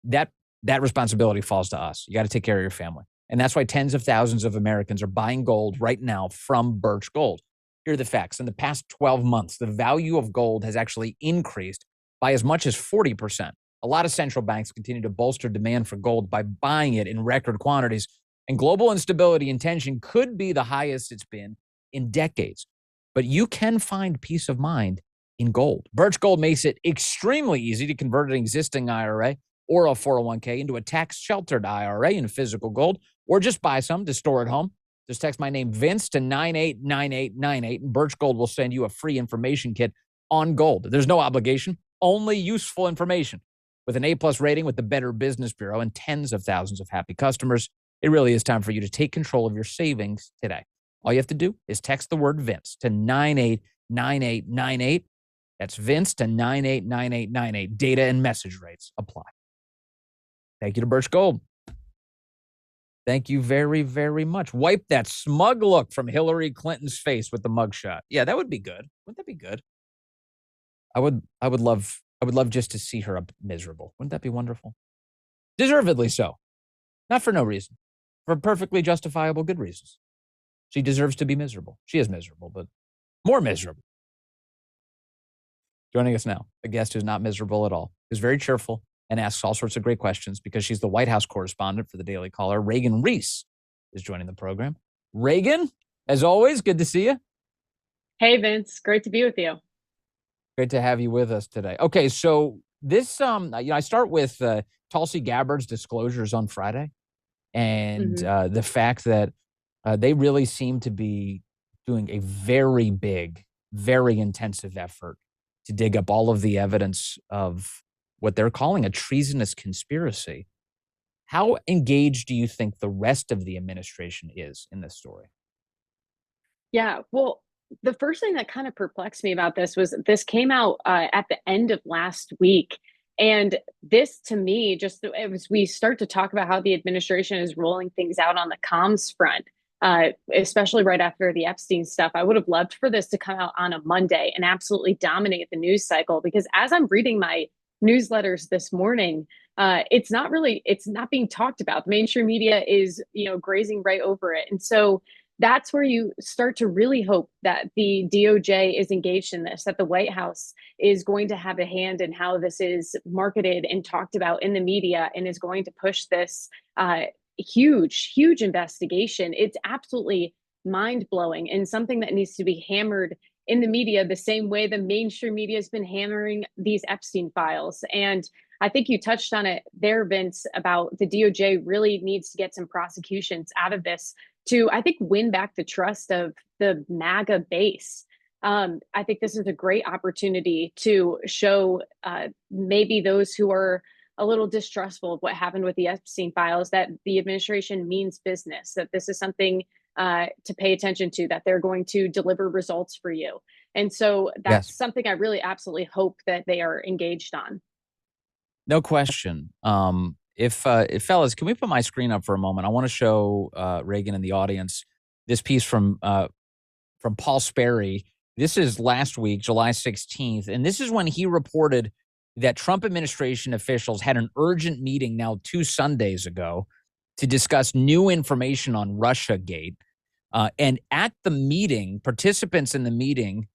That responsibility falls to us. You got to take care of your family. And that's why tens of thousands of Americans are buying gold right now from Birch Gold. Here are the facts. In the past 12 months, the value of gold has actually increased by as much as 40%. A lot of central banks continue to bolster demand for gold by buying it in record quantities. And global instability and tension could be the highest it's been in decades. But you can find peace of mind in gold. Birch Gold makes it extremely easy to convert an existing IRA or a 401k into a tax-sheltered IRA in physical gold, or just buy some to store at home. Just text my name, Vince, to 989898, and Birch Gold will send you a free information kit on gold. There's no obligation, only useful information. With an A-plus rating with the Better Business Bureau and tens of thousands of happy customers, it really is time for you to take control of your savings today. All you have to do is text the word Vince to 989898. That's Vince to 989898. Data and message rates apply. Thank you to Birch Gold. Thank you very, very much. Wipe that smug look from Hillary Clinton's face with the mugshot. Yeah, that would be good. Wouldn't that be good? I would love just to see her up miserable. Wouldn't that be wonderful? Deservedly so. Not for no reason. For perfectly justifiable good reasons. She deserves to be miserable. She is miserable, but more miserable. Joining us now, a guest who's not miserable at all, who's very cheerful, and asks all sorts of great questions because she's the White House correspondent for the Daily Caller. Reagan Reese is joining the program. Reagan, as always, good to see you. Hey, Vince. Great to be with you. Great to have you with us today. Okay, so this, I start with Tulsi Gabbard's disclosures on Friday, and hmm the fact that they really seem to be doing a very big, very intensive effort to dig up all of the evidence of what they're calling a treasonous conspiracy. How engaged do you think the rest of the administration is in this story? Yeah. Well, the first thing that kind of perplexed me about this was this came out at the end of last week. And this to me, just as we start to talk about how the administration is rolling things out on the comms front, especially right after the Epstein stuff, I would have loved for this to come out on a Monday and absolutely dominate the news cycle. Because as I'm reading my newsletters this morning, it's not being talked about. The mainstream media is, grazing right over it. And so that's where you start to really hope that the DOJ is engaged in this, that the White House is going to have a hand in how this is marketed and talked about in the media and is going to push this huge investigation. It's absolutely mind blowing and something that needs to be hammered in the media the same way the mainstream media has been hammering these Epstein files. And I think you touched on it there, Vince, about the DOJ really needs to get some prosecutions out of this to, I think, win back the trust of the MAGA base. I think this is a great opportunity to show maybe those who are a little distrustful of what happened with the Epstein files that the administration means business, that this is something to pay attention to, that they're going to deliver results for you. And so Yes. that's something I really absolutely hope that they are engaged on. No question. If fellas, can we put my screen up for a moment? I want to show Reagan and the audience this piece from Paul Sperry. This is last week, July 16th, and this is when he reported that Trump administration officials had an urgent meeting now 2 Sundays ago to discuss new information on Russiagate. And at the meeting, participants in the meeting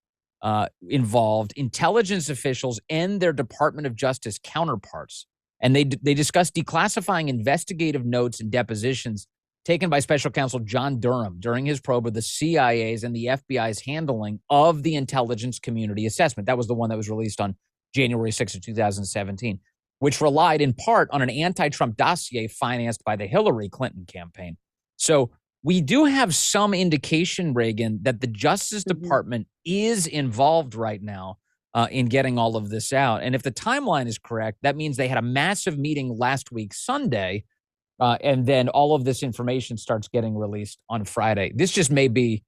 involved intelligence officials and their Department of Justice counterparts. And they discussed declassifying investigative notes and depositions taken by special counsel John Durham during his probe of the CIA's and the FBI's handling of the intelligence community assessment. That was the one that was released on January 6th of 2017, which relied in part on an anti-Trump dossier financed by the Hillary Clinton campaign. So we do have some indication, Reagan, that the Justice Department is involved right now in getting all of this out. And if the timeline is correct, that means they had a massive meeting last week, Sunday, and then all of this information starts getting released on Friday. This just may be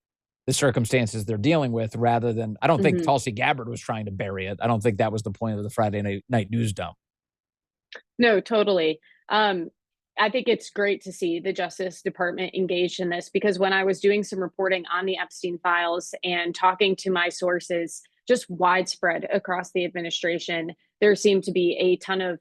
the circumstances they're dealing with rather than, I don't think Tulsi Gabbard was trying to bury it. I don't think that was the point of the Friday night news dump. No, totally. I think it's great to see the Justice Department engaged in this because when I was doing some reporting on the Epstein files and talking to my sources, just widespread across the administration, there seemed to be a ton of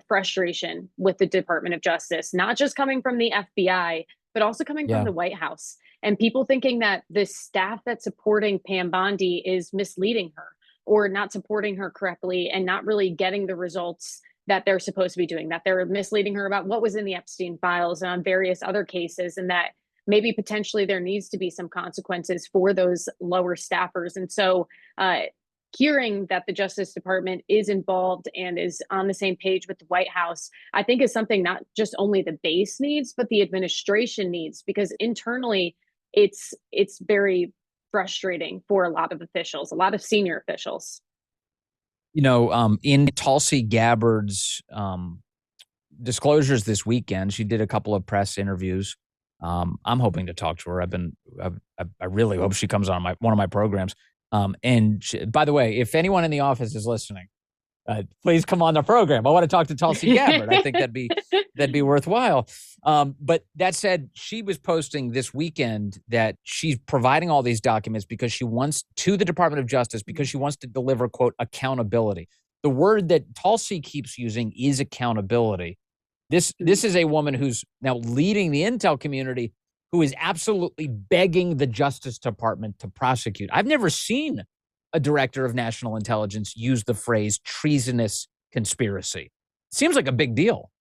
frustration with the Department of Justice, not just coming from the FBI, but also coming from the White House. And people thinking that the staff that's supporting Pam Bondi is misleading her or not supporting her correctly and not really getting the results that they're supposed to be doing, that they're misleading her about what was in the Epstein files and on various other cases, and that maybe potentially there needs to be some consequences for those lower staffers. And so hearing that the Justice Department is involved and is on the same page with the White House, I think is something not just only the base needs, but the administration needs, because internally it's very frustrating for a lot of officials, a lot of senior officials. In Tulsi Gabbard's disclosures this weekend, she did a couple of press interviews. I'm hoping to talk to her. I really hope she comes on one of my programs. And by the way, if anyone in the office is listening, please come on the program. I want to talk to Tulsi Gabbard. I think that'd be worthwhile. But that said, she was posting this weekend that she's providing all these documents because she wants to the Department of Justice because she wants to deliver, quote, accountability. The word that Tulsi keeps using is accountability. This is a woman who's now leading the intel community who is absolutely begging the Justice Department to prosecute. I've never seen a director of national intelligence use the phrase treasonous conspiracy. Seems like a big deal.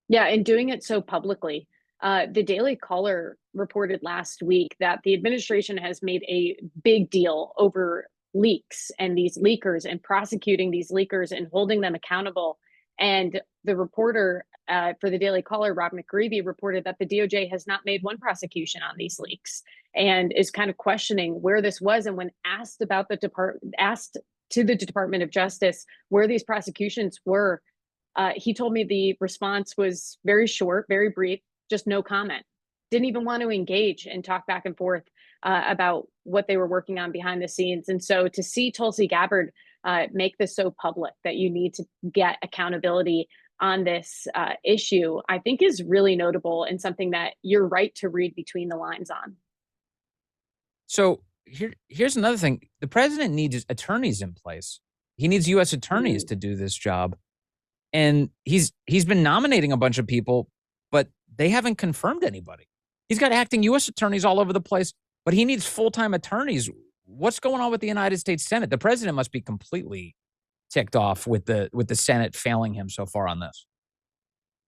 Yeah, and doing it so publicly. The Daily Caller reported last week that the administration has made a big deal over leaks and these leakers and prosecuting these leakers and holding them accountable. And the reporter for the Daily Caller, Rob McGreevy, reported that the DOJ has not made one prosecution on these leaks and is kind of questioning where this was. And when asked about asked to the Department of Justice where these prosecutions were, he told me the response was very short, very brief, just no comment. Didn't even want to engage and talk back and forth about what they were working on behind the scenes. And so to see Tulsi Gabbard make this so public that you need to get accountability on this issue, I think is really notable and something that you're right to read between the lines on. So here's another thing. The president needs attorneys in place. He needs U.S. attorneys to do this job. And he's been nominating a bunch of people, but they haven't confirmed anybody. He's got acting U.S. attorneys all over the place, but he needs full-time attorneys. What's going on with the United States Senate? The president must be completely ticked off with the Senate failing him so far on this.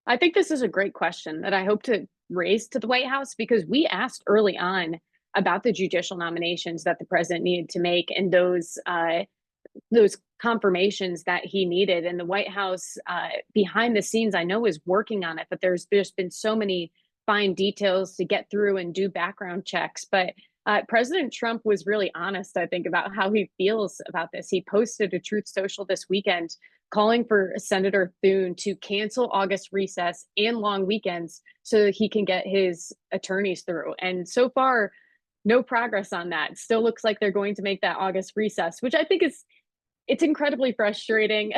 I think this is a great question that I hope to raise to the White House, because we asked early on about the judicial nominations that the president needed to make and those confirmations that he needed. And the White House, behind the scenes, I know is working on it, but there's been so many fine details to get through and do background checks. But President Trump was really honest, I think, about how he feels about this. He posted a Truth Social this weekend calling for Senator Thune to cancel August recess and long weekends so that he can get his attorneys through. And so far, no progress on that. It still looks like they're going to make that August recess, which I think it's incredibly frustrating.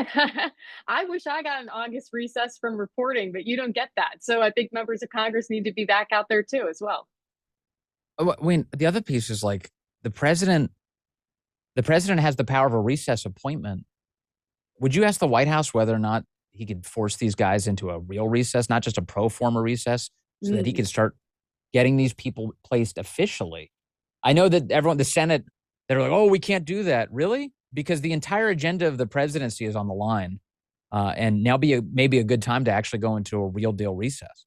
I wish I got an August recess from reporting, but you don't get that. So I think members of Congress need to be back out there too, as well. I mean, the other piece is like the president has the power of a recess appointment. Would you ask the White House whether or not he could force these guys into a real recess, not just a pro forma recess, so that he could start getting these people placed officially? I know that the Senate, they're like, oh, we can't do that. Really? Because the entire agenda of the presidency is on the line. And now maybe a good time to actually go into a real deal recess.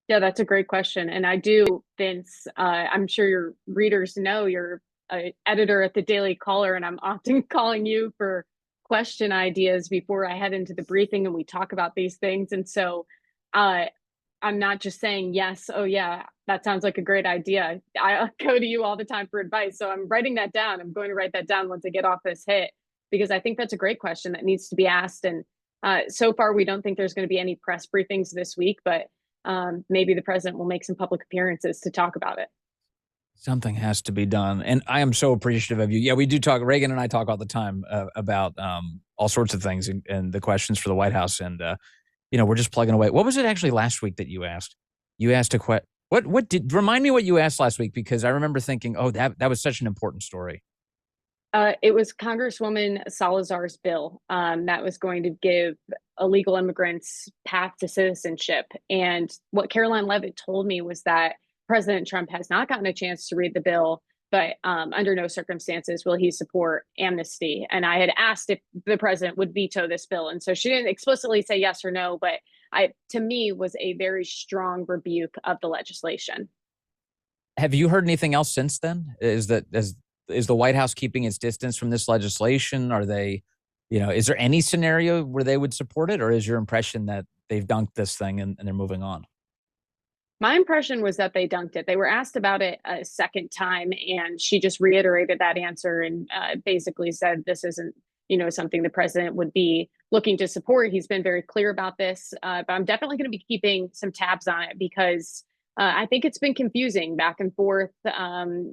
Yeah, that's a great question. And I do, Vince, I'm sure your readers know you're an editor at the Daily Caller, and I'm often calling you for question ideas before I head into the briefing and we talk about these things. And so I'm not just saying, yes, oh, yeah, that sounds like a great idea. I go to you all the time for advice. So I'm writing that down. I'm going to write that down once I get off this hit, because I think that's a great question that needs to be asked. And so far, we don't think there's going to be any press briefings this week, but maybe the president will make some public appearances to talk about it. Something has to be done. And I am so appreciative of you. Yeah, we do talk. Reagan and I talk all the time about all sorts of things and the questions for the White House. And, we're just plugging away. What was it actually last week that you asked? You asked a question. Remind me what you asked last week, because I remember thinking, oh, that was such an important story. It was Congresswoman Salazar's bill that was going to give illegal immigrants path to citizenship. And what Caroline Levitt told me was that President Trump has not gotten a chance to read the bill, but under no circumstances will he support amnesty. And I had asked if the president would veto this bill. And so she didn't explicitly say yes or no, but to me was a very strong rebuke of the legislation. Have you heard anything else since then? Is the White House keeping its distance from this legislation? Are they, is there any scenario where they would support it? Or is your impression that they've dunked this thing and they're moving on? My impression was that they dunked it. They were asked about it a second time, and she just reiterated that answer and basically said this isn't, something the president would be looking to support. He's been very clear about this, but I'm definitely going to be keeping some tabs on it, because I think it's been confusing back and forth,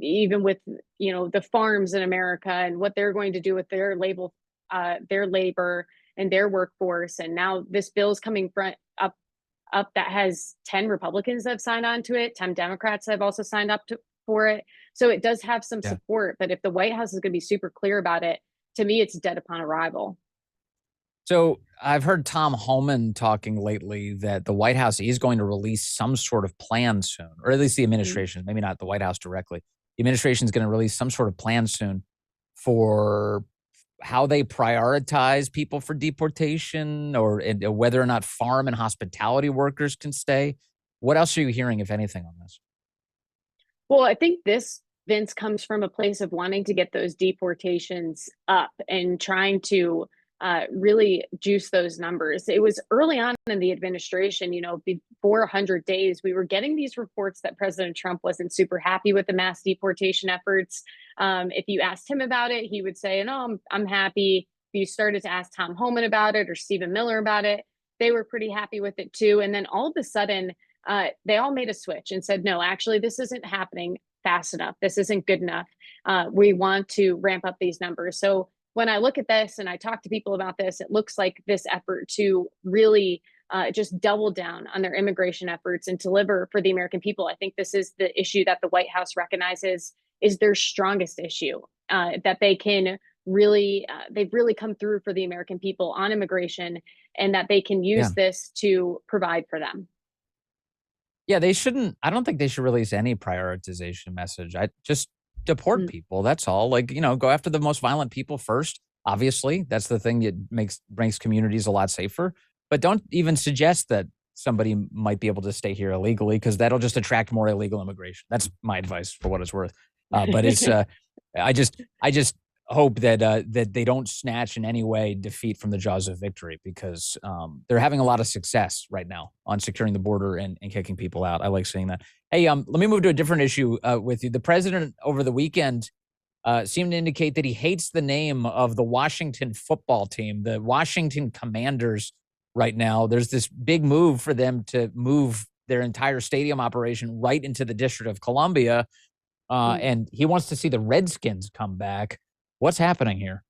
even with, the farms in America and what they're going to do with their labor and their workforce. And now this bill is coming up that has 10 Republicans that have signed on to it. 10 Democrats have also signed up for it. So it does have some support. But if the White House is going to be super clear about it, to me, it's dead upon arrival. So I've heard Tom Homan talking lately that the White House is going to release some sort of plan soon, or at least the administration, maybe not the White House directly. The administration is going to release some sort of plan soon for how they prioritize people for deportation, or whether or not farm and hospitality workers can stay? What else are you hearing, if anything, on this? Well, I think this, Vince, comes from a place of wanting to get those deportations up and trying to really juice those numbers. It was early on in the administration, before 100 days, we were getting these reports that President Trump wasn't super happy with the mass deportation efforts. If you asked him about it, he would say, "No, I'm happy." If you started to ask Tom Homan about it or Stephen Miller about it, they were pretty happy with it too. And then all of a sudden, they all made a switch and said, no, actually, this isn't happening fast enough. This isn't good enough. We want to ramp up these numbers. So when I look at this and I talk to people about this, it looks like this effort to really just double down on their immigration efforts and deliver for the American people. I think this is the issue that the White House recognizes is their strongest issue, that they can really, they've really come through for the American people on immigration, and that they can Yeah. use this to provide for them. Yeah, they shouldn't. I don't think they should release any prioritization message. I just deport Mm. people. That's all. Like, go after the most violent people first. Obviously, that's the thing that brings communities a lot safer. But don't even suggest that somebody might be able to stay here illegally, because that'll just attract more illegal immigration. That's my advice for what it's worth. But it's I just hope that that they don't snatch in any way defeat from the jaws of victory, because they're having a lot of success right now on securing the border and kicking people out. I like seeing that. Hey, let me move to a different issue with you. The president over the weekend seemed to indicate that he hates the name of the Washington football team, the Washington Commanders. Right now, there's this big move for them to move their entire stadium operation right into the District of Columbia, Mm. and he wants to see the Redskins come back. What's happening here?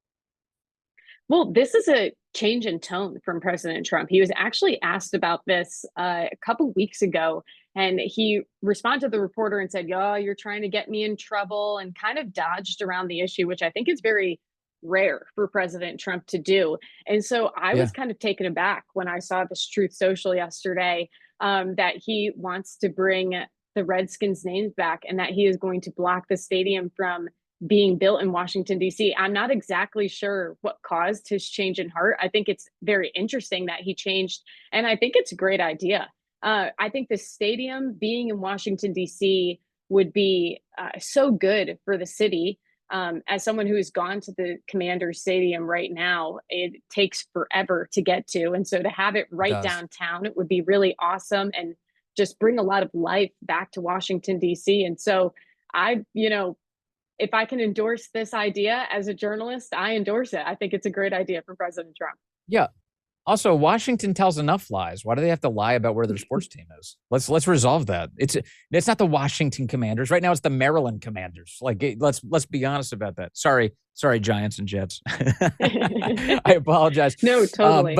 Well, this is a change in tone from President Trump. He was actually asked about this a couple weeks ago, and he responded to the reporter and said, "Oh, you're trying to get me in trouble," and kind of dodged around the issue, which I think is very rare for President Trump to do. And so I Yeah, was kind of taken aback when I saw this Truth Social yesterday, that he wants to bring the Redskins names back and that he is going to block the stadium from being built in Washington, D.C. I'm not exactly sure what caused his change in heart. I think it's very interesting that he changed, and I think it's a great idea. I think the stadium being in Washington, D.C. would be so good for the city. As someone who's gone to the Commanders Stadium right now, it takes forever to get to. And so to have it it right does. downtown, it would be really awesome and just bring a lot of life back to Washington, D.C. And so if I can endorse this idea as a journalist, I endorse it. I think it's a great idea for President Trump. Yeah. Also, Washington tells enough lies. Why do they have to lie about where their sports team is? Let's resolve that. It's not the Washington Commanders right now. It's the Maryland Commanders. Like, let's be honest about that. Sorry, Giants and Jets. I apologize. No, totally.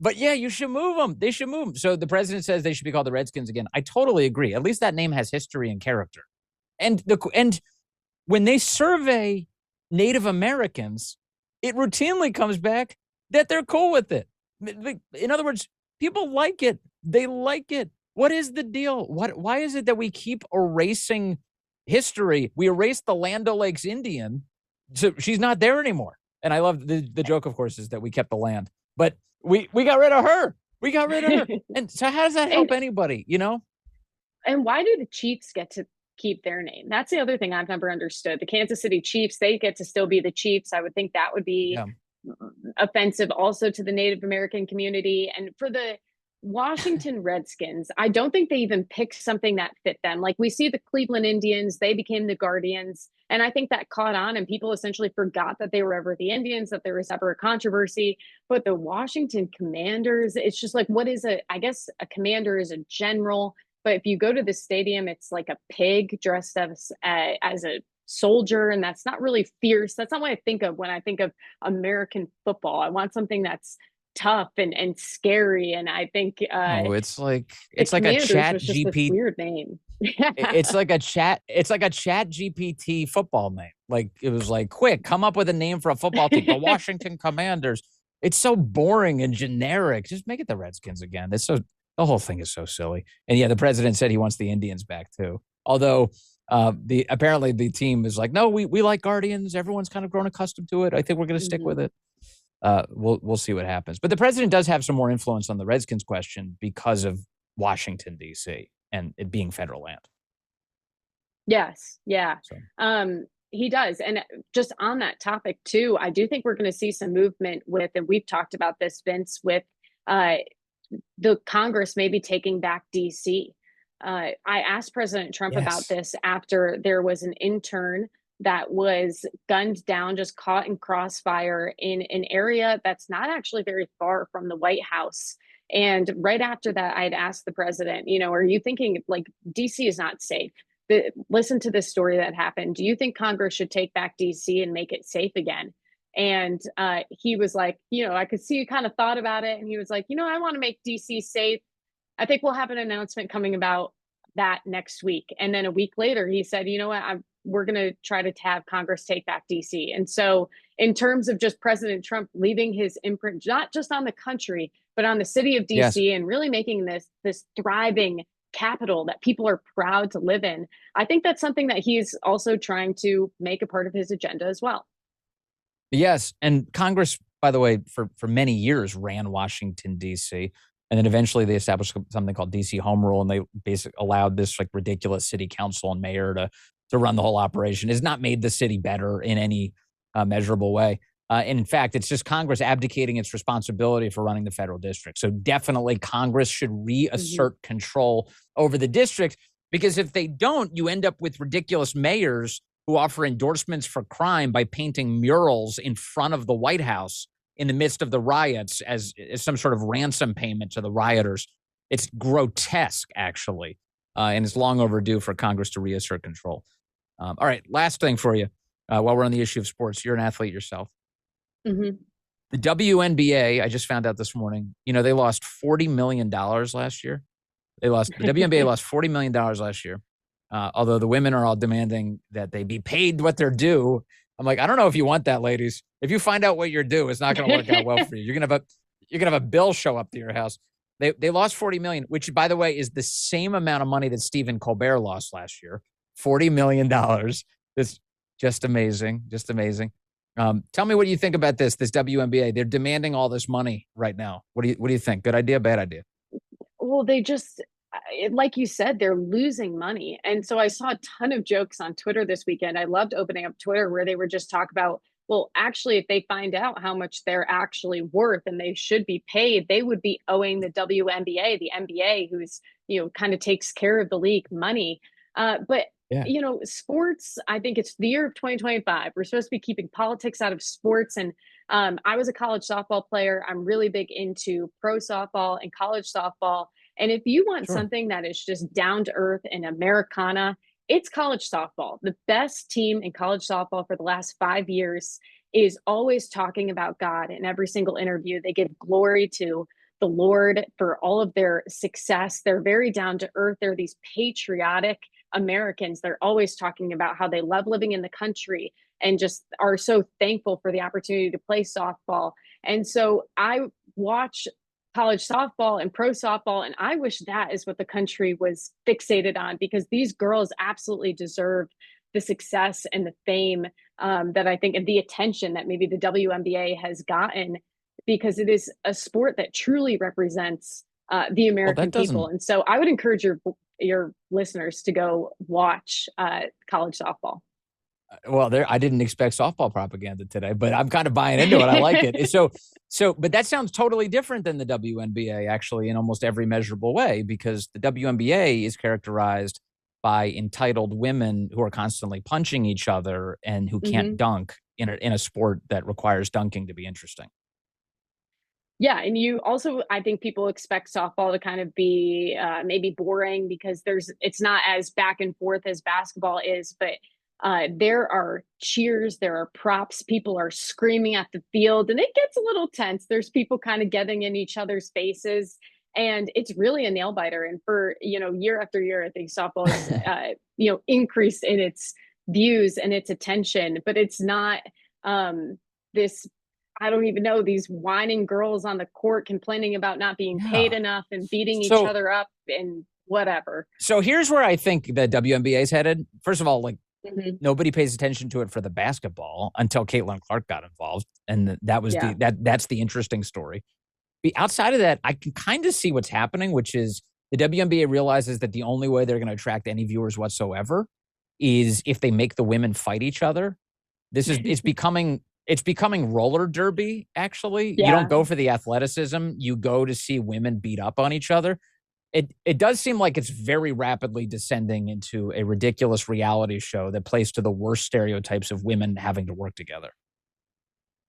But yeah, you should move them. They should move them. So the president says they should be called the Redskins again. I totally agree. At least that name has history and character. And when they survey Native Americans, it routinely comes back that they're cool with it. In other words, people like it. They like it. What is the deal? Why is it that we keep erasing history? We erased the Land O'Lakes Indian, so she's not there anymore. And I love the joke, of course, is that we kept the land, but we got rid of her. We got rid of her. And so how does that help and anybody? and why do the Chiefs get to keep their name? That's the other thing I've never understood. The Kansas City Chiefs, they get to still be the Chiefs. I would think that would be Yeah. offensive also to the Native American community. And for the Washington Redskins, I don't think they even picked something that fit them. Like we see the Cleveland Indians, they became the Guardians. And I think that caught on, and people essentially forgot that they were ever the Indians, that there was ever a controversy. But the Washington Commanders, it's just like, what is I guess a commander is a general. But if you go to the stadium, it's like a pig dressed as a soldier, and that's not really fierce. That's not what I think of when I think of American football. I want something that's tough and scary. And I think Oh, the it's like a Commanders chat was just this GPT. weird name. Yeah. It's like a chat GPT football name. Like it was like, quick, come up with a name for a football team. The Washington Commanders. It's so boring and generic. Just make it the Redskins again. The whole thing is so silly. And yeah, the president said he wants the Indians back too. Although Apparently the team is like, no, we like Guardians. Everyone's kind of grown accustomed to it. I think we're going to stick with it. We'll see what happens. But the president does have some more influence on the Redskins question because of Washington, D.C. and it being federal land. Yes. Yeah. So. He does. And just on that topic too, I do think we're going to see some movement with, and we've talked about this, Vince, with the Congress maybe taking back DC. I asked President Trump about this after there was an intern that was gunned down, just caught in crossfire in an area that's not actually very far from the White House. And right after that, I had asked the president, are you thinking like DC is not safe? Listen to this story that happened. Do you think Congress should take back DC and make it safe again? And he was like, I could see you kind of thought about it. And he was like, I want to make DC safe. I think we'll have an announcement coming about that next week. And then a week later, he said, you know what, we're going to try to have Congress take back DC. And so in terms of just President Trump leaving his imprint, not just on the country, but on the city of DC and really making this thriving capital that people are proud to live in. I think that's something that he's also trying to make a part of his agenda as well. Yes. And Congress, by the way, for many years ran Washington, D.C. And then eventually they established something called D.C. Home Rule. And they basically allowed this like ridiculous city council and mayor to run the whole operation. It's not made the city better in any measurable way. And in fact, it's just Congress abdicating its responsibility for running the federal district. So definitely Congress should reassert control over the district, because if they don't, you end up with ridiculous mayors who offer endorsements for crime by painting murals in front of the White House in the midst of the riots as some sort of ransom payment to the rioters. It's grotesque, actually, and it's long overdue for Congress to reassert control. All right, last thing for you. While we're on the issue of sports, you're an athlete yourself. Mm-hmm. The WNBA, I just found out this morning, they lost $40 million last year. The WNBA lost $40 million last year. Although the women are all demanding that they be paid what they're due. I'm like, I don't know if you want that, ladies. If you find out what you're due, it's not going to work out well for you. You're gonna have a bill show up to your house. They lost $40 million, which, by the way, is the same amount of money that Stephen Colbert lost last year. $40 million. It's just amazing. Just amazing. Tell me what you think about this WNBA. They're demanding all this money right now. What do you think? Good idea, bad idea? Well, they just, like you said, they're losing money. And so I saw a ton of jokes on Twitter this weekend. I loved opening up Twitter where they were just talk about, well, actually, if they find out how much they're actually worth and they should be paid, they would be owing the WNBA, the NBA, who's, kind of takes care of the league, money. But sports, I think it's the year of 2025. We're supposed to be keeping politics out of sports. And I was a college softball player. I'm really big into pro softball and college softball. And if you want something that is just down to earth and Americana, it's college softball. The best team in college softball for the last 5 years is always talking about God in every single interview. They give glory to the Lord for all of their success. They're very down to earth. They're these patriotic Americans. They're always talking about how they love living in the country and just are so thankful for the opportunity to play softball. And so I watch college softball and pro softball, and I wish that is what the country was fixated on, because these girls absolutely deserve the success and the fame that I think, and the attention that maybe the WNBA has gotten, because it is a sport that truly represents the American people. And so I would encourage your listeners to go watch college softball. Well, I didn't expect softball propaganda today, but I'm kind of buying into it. I like it. But that sounds totally different than the WNBA, actually, in almost every measurable way, because the WNBA is characterized by entitled women who are constantly punching each other and who can't dunk in a sport that requires dunking to be interesting. Yeah, and you also, I think people expect softball to kind of be maybe boring because it's not as back and forth as basketball is, but there are cheers, there are props, people are screaming at the field, and it gets a little tense. There's people kind of getting in each other's faces, and it's really a nail biter. And for, year after year, I think softball has, increased in its views and its attention, but it's not this, I don't even know, these whining girls on the court complaining about not being paid enough and beating each other up. And whatever. So here's where I think the WNBA is headed. First of all, like, Mhm. nobody pays attention to it for the basketball until Caitlin Clark got involved, and that was Yeah. that's the interesting story. Outside of that, I can kind of see what's happening, which is the WNBA realizes that the only way they're going to attract any viewers whatsoever is if they make the women fight each other. It's becoming roller derby, actually. You don't Yeah. go for the athleticism, you go to see women beat up on each other. It does seem like it's very rapidly descending into a ridiculous reality show that plays to the worst stereotypes of women having to work together.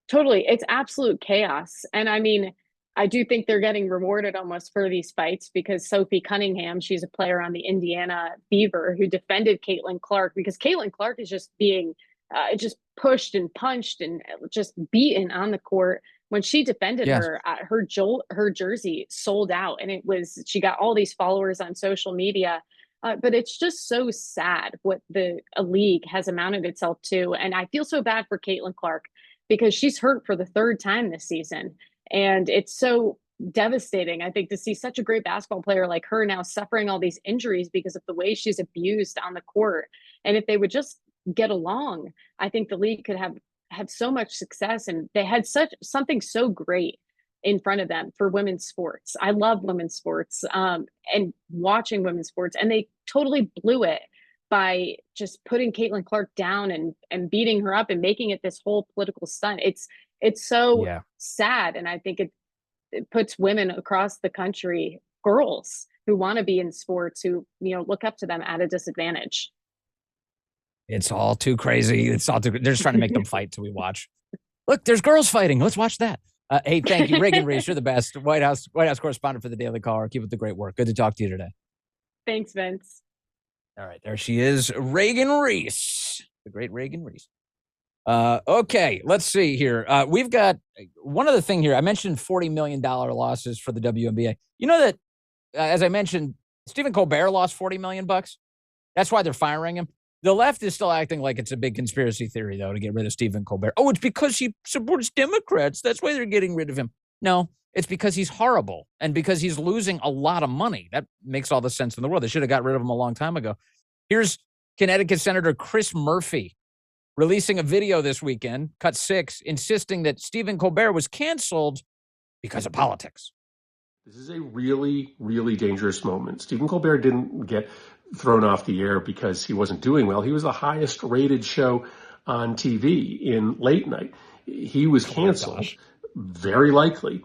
Totally. It's absolute chaos. And I mean, I do think they're getting rewarded almost for these fights because Sophie Cunningham, she's a player on the Indiana Fever who defended Caitlin Clark because Caitlin Clark is just being just pushed and punched and just beaten on the court. When she defended Yes. her, her jersey sold out, and she got all these followers on social media. But it's just so sad what the a league has amounted itself to, and I feel so bad for Caitlin Clark because she's hurt for the third time this season. And it's so devastating, I think, to see such a great basketball player like her now suffering all these injuries because of the way she's abused on the court. And if they would just get along, I think the league could have so much success. And they had such something so great in front of them for women's sports. I love women's sports and watching women's sports, and they totally blew it by just putting Caitlin Clark down and beating her up and making it this whole political stunt. It's so Yeah. sad, and I think it puts women across the country, girls who want to be in sports, who look up to them at a disadvantage. It's all too crazy. They're just trying to make them fight till we watch. Look, there's girls fighting. Let's watch that. Hey, thank you, Reagan Reese. You're the best. White House correspondent for the Daily Caller. Keep up the great work. Good to talk to you today. Thanks, Vince. All right, there she is, Reagan Reese, the great Reagan Reese. Okay, let's see here. We've got one other thing here. I mentioned $40 million losses for the WNBA. You know that, as I mentioned, Stephen Colbert lost $40 million bucks. That's why they're firing him. The left is still acting like it's a big conspiracy theory, though, to get rid of Stephen Colbert. Oh, it's because he supports Democrats. That's why they're getting rid of him. No, it's because he's horrible and because he's losing a lot of money. That makes all the sense in the world. They should have got rid of him a long time ago. Here's Connecticut Senator Chris Murphy releasing a video this weekend, cut 6, insisting that Stephen Colbert was canceled because of politics. This is a really, really dangerous moment. Stephen Colbert didn't get thrown off the air because he wasn't doing well. He was the highest rated show on TV in late night. He was canceled, very likely,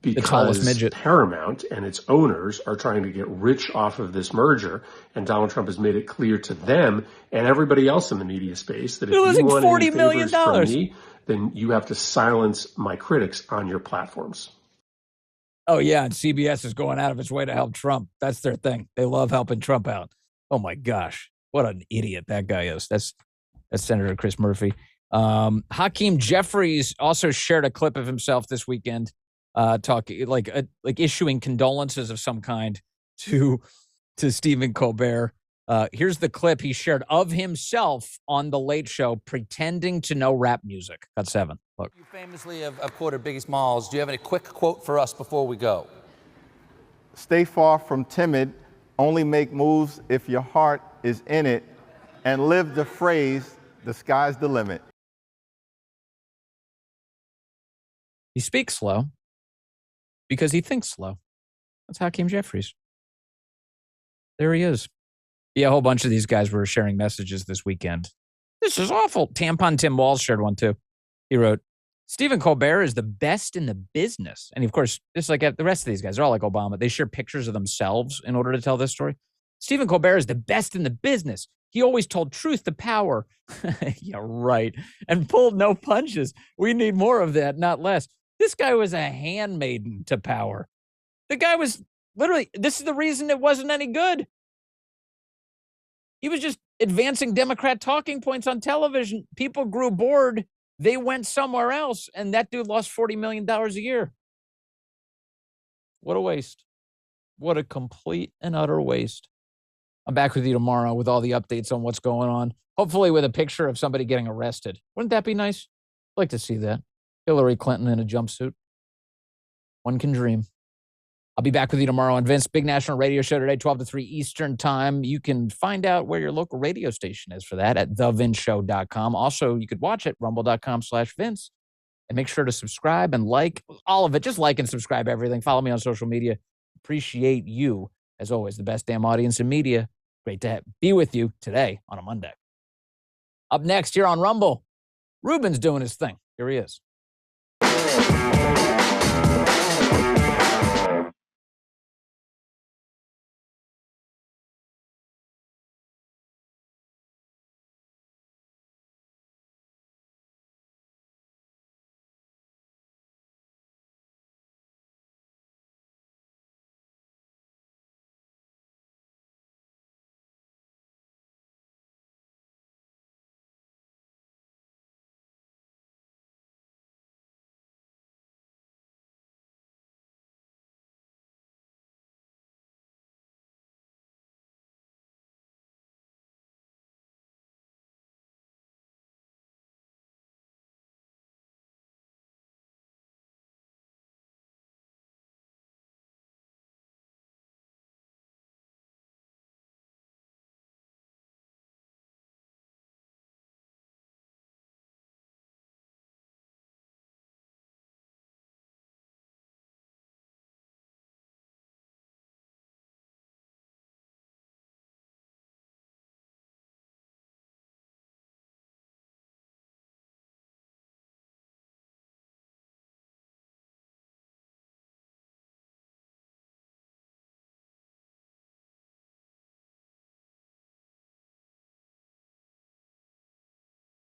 because Paramount and its owners are trying to get rich off of this merger. And Donald Trump has made it clear to them and everybody else in the media space that if you want any favors from me, then you have to silence my critics on your platforms. Oh, yeah, and CBS is going out of its way to help Trump. That's their thing. They love helping Trump out. Oh, my gosh. What an idiot that guy is. That's Senator Chris Murphy. Hakeem Jeffries also shared a clip of himself this weekend talking, like issuing condolences of some kind to Stephen Colbert. Here's the clip he shared of himself on The Late Show pretending to know rap music. Cut 7. Look. You famously have quoted Biggie Smalls. Do you have any quick quote for us before we go? Stay far from timid. Only make moves if your heart is in it. And live the phrase, the sky's the limit. He speaks slow because he thinks slow. That's Hakeem Jeffries. There he is. Yeah, a whole bunch of these guys were sharing messages this weekend. This is awful. Tampon Tim Walz shared one too. He wrote, Stephen Colbert is the best in the business. And of course, just like the rest of these guys, they're all like Obama. They share pictures of themselves in order to tell this story. Stephen Colbert is the best in the business. He always told truth to power. Yeah, right. And pulled no punches. We need more of that, not less. This guy was a handmaiden to power. The guy was literally, this is the reason it wasn't any good. He was just advancing Democrat talking points on television. People grew bored. They went somewhere else, and that dude lost $40 million a year. What a waste. What a complete and utter waste. I'm back with you tomorrow with all the updates on what's going on. Hopefully with a picture of somebody getting arrested. Wouldn't that be nice? I'd like to see that. Hillary Clinton in a jumpsuit. One can dream. I'll be back with you tomorrow on Vince. Big national radio show today, 12 to 3 Eastern time. You can find out where your local radio station is for that at thevinceshow.com. Also, you could watch it, rumble.com/Vince. And make sure to subscribe and like all of it. Just like and subscribe everything. Follow me on social media. Appreciate you. As always, the best damn audience in media. Great to be with you today on a Monday. Up next here on Rumble, Ruben's doing his thing. Here he is.